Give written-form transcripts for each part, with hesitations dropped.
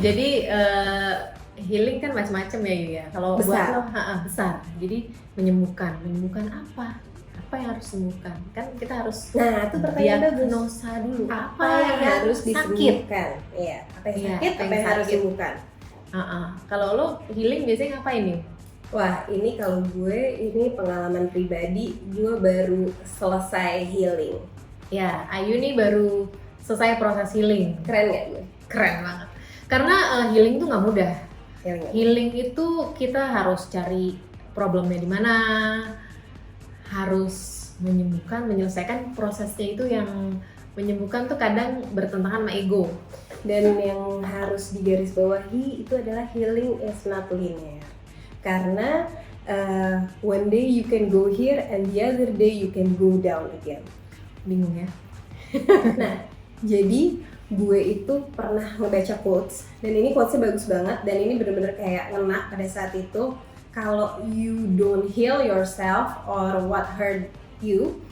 Jadi healing kan macam-macam ya Yu ya. Kalau buat Besar. lo besar. Jadi menyembuhkan apa? Apa yang harus sembuhkan? Kan kita harus Nah, itu pertanyaan bagus. diagnosa dulu. Apa yang harus disembuhkan? Iya, apa yang Iya, sakit, apa yang apa yang harus sakit. disembuhkan? Kalau lo healing biasanya ngapain nih? Wah, ini kalau gue, ini pengalaman pribadi, gue baru selesai healing. Ya, Ayu nih baru selesai proses healing. Keren gak gue? Keren banget. Karena healing tuh nggak mudah. Healing gak? Healing itu kita harus cari problemnya di mana, harus menyembuhkan, menyelesaikan prosesnya itu yang menyembuhkan tuh kadang bertentangan sama ego. Dan yang harus digarisbawahi itu adalah healing is not linear. Karena one day you can go here and the other day you can go down again. Bingung ya? Nah, jadi gue itu pernah ngebaca quotes, dan ini quotesnya bagus banget, dan ini bener-bener kayak ngena pada saat itu. Kalau you don't heal yourself or what hurt you,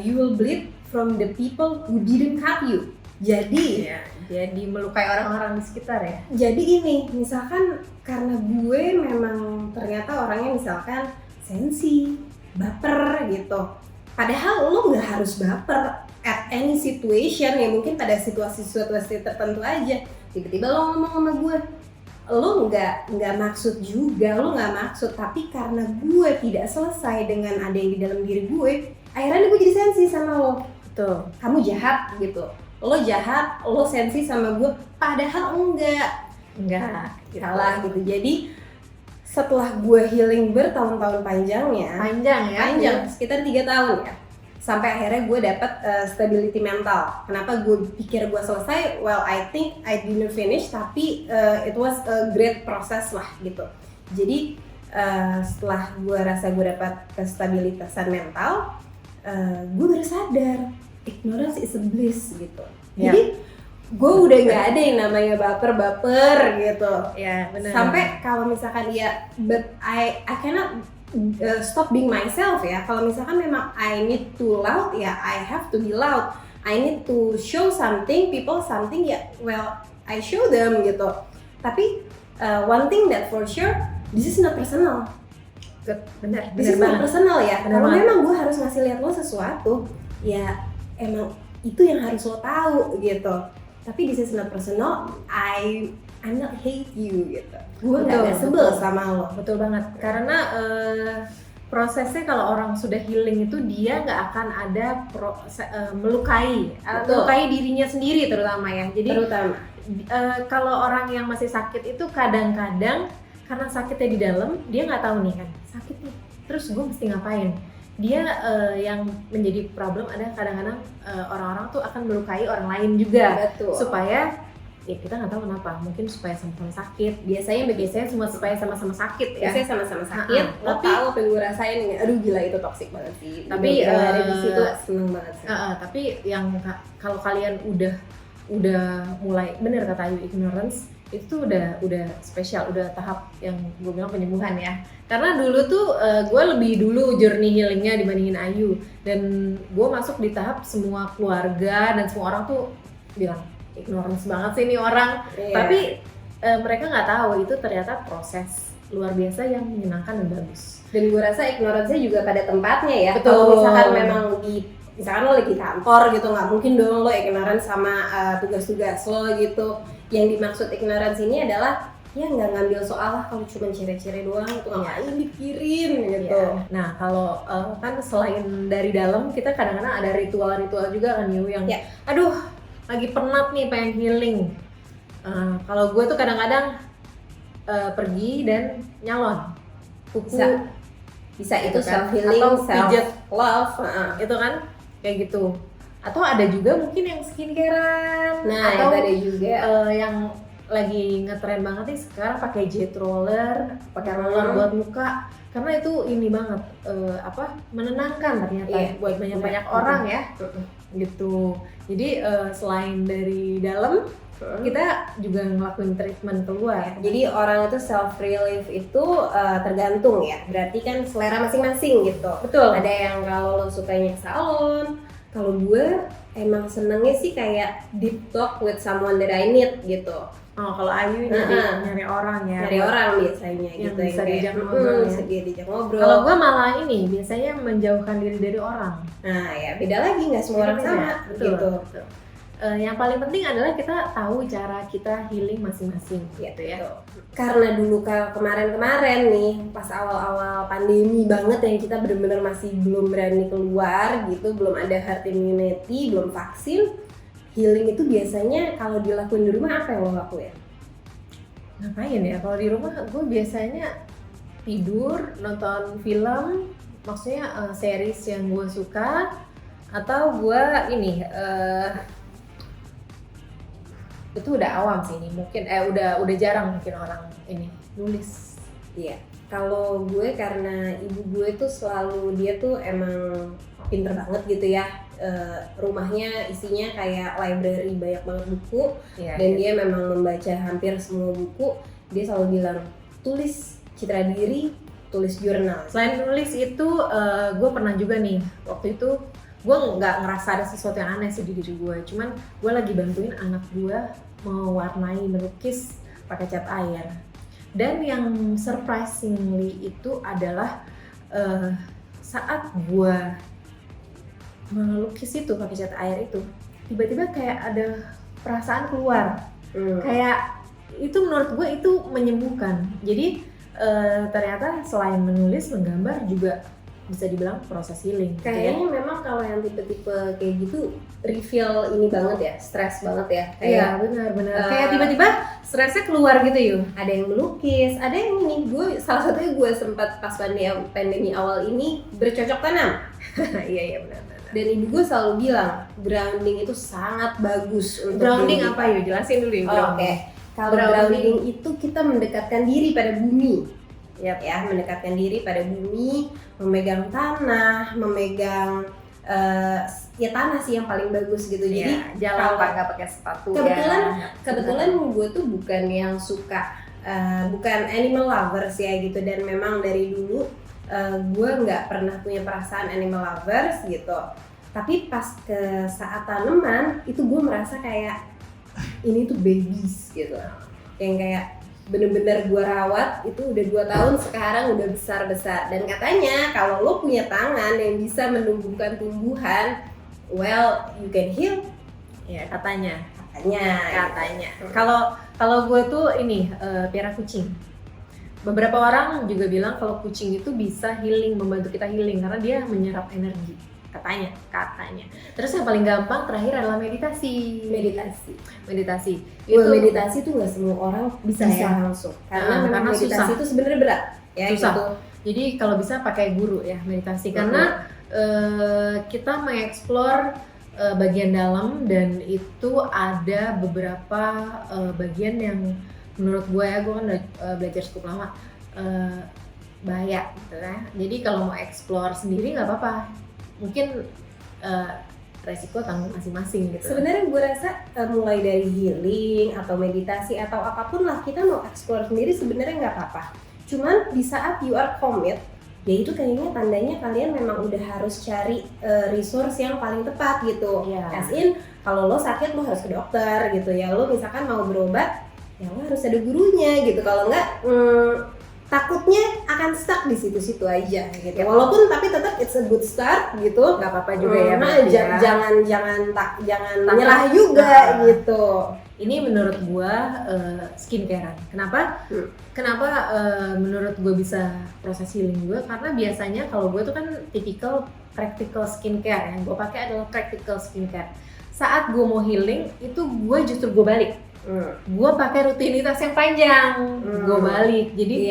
you will bleed from the people who didn't cut you. Jadi, Jadi melukai orang-orang di sekitar ya. jadi ini, misalkan karena gue memang ternyata orangnya misalkan sensi, baper gitu. Padahal lo nggak harus baper at any situation, ya mungkin pada situasi-situasi tertentu aja. Tiba-tiba lo ngomong sama gue, lo nggak maksud juga, lo nggak maksud, tapi karena gue tidak selesai dengan ada yang di dalam diri gue, akhirnya gue jadi sensi sama lo. Betul. Kamu jahat gitu. Lo jahat, lo sensi sama gue, padahal enggak, salah gitu. Jadi setelah gue healing bertahun-tahun panjangnya, Panjang. sekitar 3 tahun ya, sampai akhirnya gue dapet stability mental. Kenapa gue pikir gue selesai? Well, I think I didn't finish, tapi it was a great process lah gitu. Jadi setelah gue rasa gue dapat kestabilitasan mental, gue baru sadar ignorance is a bliss gitu. Ya. Jadi gue udah nggak ada yang namanya baper gitu. Ya, benar. Sampai kalau misalkan ya, but I cannot stop being myself ya. Kalau misalkan memang I need to loud ya, I have to be loud. I need to show something, people something ya, well I show them gitu. Tapi one thing that for sure, this is not personal. Benar This is not banget. personal ya. Bener Kalau banget. memang gue harus ngasih lihat lo sesuatu, ya emang itu yang harus lo tahu gitu. Tapi this is not personal. I'm not hate you gitu. Gue nggak sebel betul. sama lo. Betul banget. Karena prosesnya kalau orang sudah healing itu dia nggak akan ada melukai dirinya sendiri terutama ya. Jadi Terutama. kalau orang yang masih sakit itu kadang-kadang karena sakitnya di dalam dia nggak tahu nih kan sakit nih. Terus gue mesti ngapain? Dia yang menjadi problem ada kadang-kadang orang-orang tuh akan melukai orang lain juga. Betul. Supaya ya kita nggak tahu kenapa, mungkin supaya sama-sama sakit. Biasanya semua supaya sama-sama sakit ya. Biasanya sama-sama sakit. Lo Tapi- tahu apa yang gue rasain nggak? Aduh gila, itu toxic banget sih. Tapi, Udah ada di situ seneng banget sih. Tapi yang kalau kalian udah mulai bener kata Ayu, ignorance itu udah spesial, udah tahap yang gue bilang penyembuhan ya. Karena dulu tuh gue lebih dulu journey healingnya dibandingin Ayu, dan gue masuk di tahap semua keluarga dan semua orang tuh bilang ignorance banget sih ini orang. Iya. Tapi mereka nggak tahu itu ternyata proses luar biasa yang menyenangkan dan bagus. Dan gue rasa ignorance-nya juga pada tempatnya ya. Betul. Kalau misalkan memang misalkan lo lagi kantor gitu, nggak mungkin dong lo ignorant sama tugas-tugas lo gitu. Yang dimaksud ignorance ini adalah ya nggak ngambil soal lah, kalau cuma cire-cire doang itu ngapain dipikirin gitu. Iya. Nah kalau kan selain dari dalam kita kadang-kadang ada ritual-ritual juga kan Yu yang Ya. aduh lagi penat nih pengen healing. Kalau gue tuh kadang-kadang pergi dan nyalon kuku. Bisa itu Gitu kan. self healing, Atau self pijat. love. Itu kan kayak gitu. Atau ada juga mungkin yang skincarean. Nah atau itu ada juga. yang lagi ngetren banget nih sekarang pakai jet roller, pakai roller buat muka. Karena itu ini banget menenangkan ternyata buat banyak orang ya. Gitu. Jadi selain dari dalam kita juga ngelakuin treatment keluar. Jadi orang itu self relief itu tergantung ya. Berarti kan selera masing-masing gitu. Betul. Ada yang kalau lo sukanya salon, kalau gue emang senengnya sih kayak deep talk with someone that I need gitu. Oh, kalau Ayu nyari orang ya. Nyari orang biasanya yang gitu bisa yang diajak kayak, ngobrol ya. bisa diajak ngobrol. Kalau gue malah ini biasanya menjauhkan diri dari orang. Nah ya beda lagi, nggak semua orang Beda, sama betul, gitu. betul. Yang paling penting adalah kita tahu cara kita healing masing-masing gitu ya. Betul. Karena dulu kemarin-kemarin nih pas awal-awal pandemi banget yang kita benar-benar masih belum berani keluar gitu, belum ada herd immunity, belum vaksin. Healing itu biasanya kalau dilakuin di rumah apa yang lo lakuin? Ngapain ya? Kalau di rumah gue biasanya tidur, nonton film, maksudnya series yang gue suka, atau gue ini itu udah awam sih ini, mungkin udah jarang mungkin orang ini nulis. Iya. Kalau gue karena ibu gue tuh selalu, dia tuh emang pinter banget gitu ya. Rumahnya isinya kayak library, banyak banget buku, Ya, dan dia memang membaca hampir semua buku. Dia selalu bilang tulis citra diri, tulis jurnal. Selain nulis itu, gue pernah juga nih waktu itu gue nggak ngerasa ada sesuatu yang aneh sih di diri gue, cuman gue lagi bantuin anak gue mewarnai, melukis pakai cat air. Dan yang surprisingly itu adalah saat gue melukis itu pakai cat air itu, tiba-tiba kayak ada perasaan keluar. Kayak itu menurut gue itu menyembuhkan. Jadi ternyata selain menulis, menggambar juga bisa dibilang proses healing. Kayaknya memang kalau yang tipe-tipe kayak gitu reveal ini banget ya, stres banget ya. Iya benar-benar. Kayak tiba-tiba stresnya keluar gitu yuk. Ada yang melukis, ada yang ini. Gue salah satunya gue sempat pas pandemi awal ini bercocok tanam. Iya benar. Dan ibu gue selalu bilang grounding itu sangat bagus untuk grounding diri. apa yuk? Jelasin dulu ya. Oke. Kalau grounding itu kita mendekatkan diri pada bumi. Ya, mendekatkan diri pada bumi, memegang tanah, memegang ya tanah sih yang paling bagus gitu. Jadi jalan nggak pakai sepatu. Kebetulan gue tuh bukan yang suka, bukan animal lovers ya gitu, dan memang dari dulu gue nggak pernah punya perasaan animal lovers gitu. Tapi pas ke saat tanaman itu gue merasa kayak ini tuh babies gitu, yang kayak bener-bener gue rawat itu udah 2 tahun sekarang udah besar-besar. Dan katanya kalau lo punya tangan yang bisa menumbuhkan tumbuhan, well you can heal. Ya katanya. Kalau gue tuh ini piara kucing. Beberapa orang juga bilang kalau kucing itu bisa healing, membantu kita healing karena dia menyerap energi. Katanya. Terus yang paling gampang terakhir adalah meditasi. Itu meditasi tuh nggak semua orang bisa langsung. Karena meditasi susah. itu sebenarnya berat. Ya, susah. gitu. Jadi kalau bisa pakai guru ya meditasi, karena kita mengeksplor bagian dalam, dan itu ada beberapa bagian yang menurut gue ya, gue kan udah belajar cukup lama, bahaya gitu ya. Jadi kalau mau explore sendiri nggak apa-apa. Mungkin resiko tanggung masing-masing gitu. Sebenarnya gue rasa mulai dari healing atau meditasi atau apapun lah, kita mau explore sendiri sebenarnya nggak apa-apa. Cuman di saat you are commit, ya itu kayaknya tandanya kalian memang udah harus cari resource yang paling tepat gitu. As in kalau lo sakit lo harus ke dokter gitu ya. Lo misalkan mau berobat, ya lo harus ada gurunya gitu. Kalau nggak takutnya akan stuck di situ-situ aja gitu. Walaupun tapi tetap it's a good start gitu. Nggak apa-apa juga ya. Jangan menyerah juga gitu. Ini menurut gua skincarean. Kenapa? Kenapa menurut gua bisa proses healing gua? Karena biasanya kalau gua tuh kan tipikal practical skincare, yang gua pakai adalah practical skincare. Saat gua mau healing itu gua justru gua balik. Gue pakai rutinitas yang panjang, gue balik. Jadi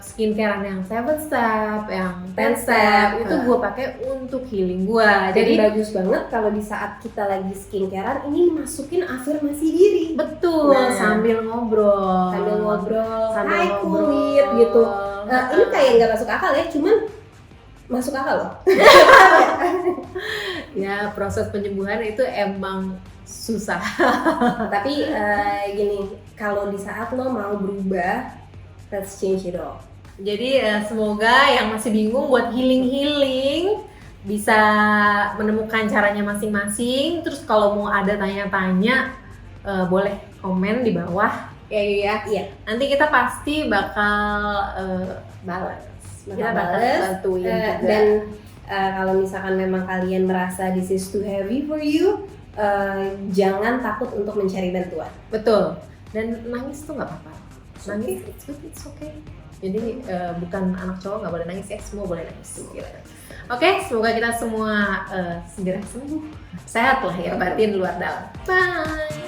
skincarean yang 7 step, yang 10 step itu gue pakai untuk healing gue. Jadi bagus banget kalau di saat kita lagi skincarean ini masukin afirmasi diri. Betul, sambil ngobrol, hai kulit gitu. Ini kayak nggak masuk akal ya, cuman masuk akal loh. Ya proses penyembuhan itu emang susah. Tapi gini, kalau di saat lo mau berubah, let's change it all. Jadi semoga yang masih bingung buat healing bisa menemukan caranya masing-masing. Terus kalau mau ada tanya-tanya, boleh komen di bawah ya. Iya. Nanti kita pasti bakal balas. Kita bakal bantuin juga. Dan kalau misalkan memang kalian merasa this is too heavy for you, jangan takut untuk mencari bantuan. Betul. Dan nangis tuh nggak apa-apa. Nangis it's okay. Jadi bukan anak cowok nggak boleh nangis ya, semua boleh nangis. Oke, semoga kita semua segera sembuh, sehat lah ya batin luar dalam. Bye.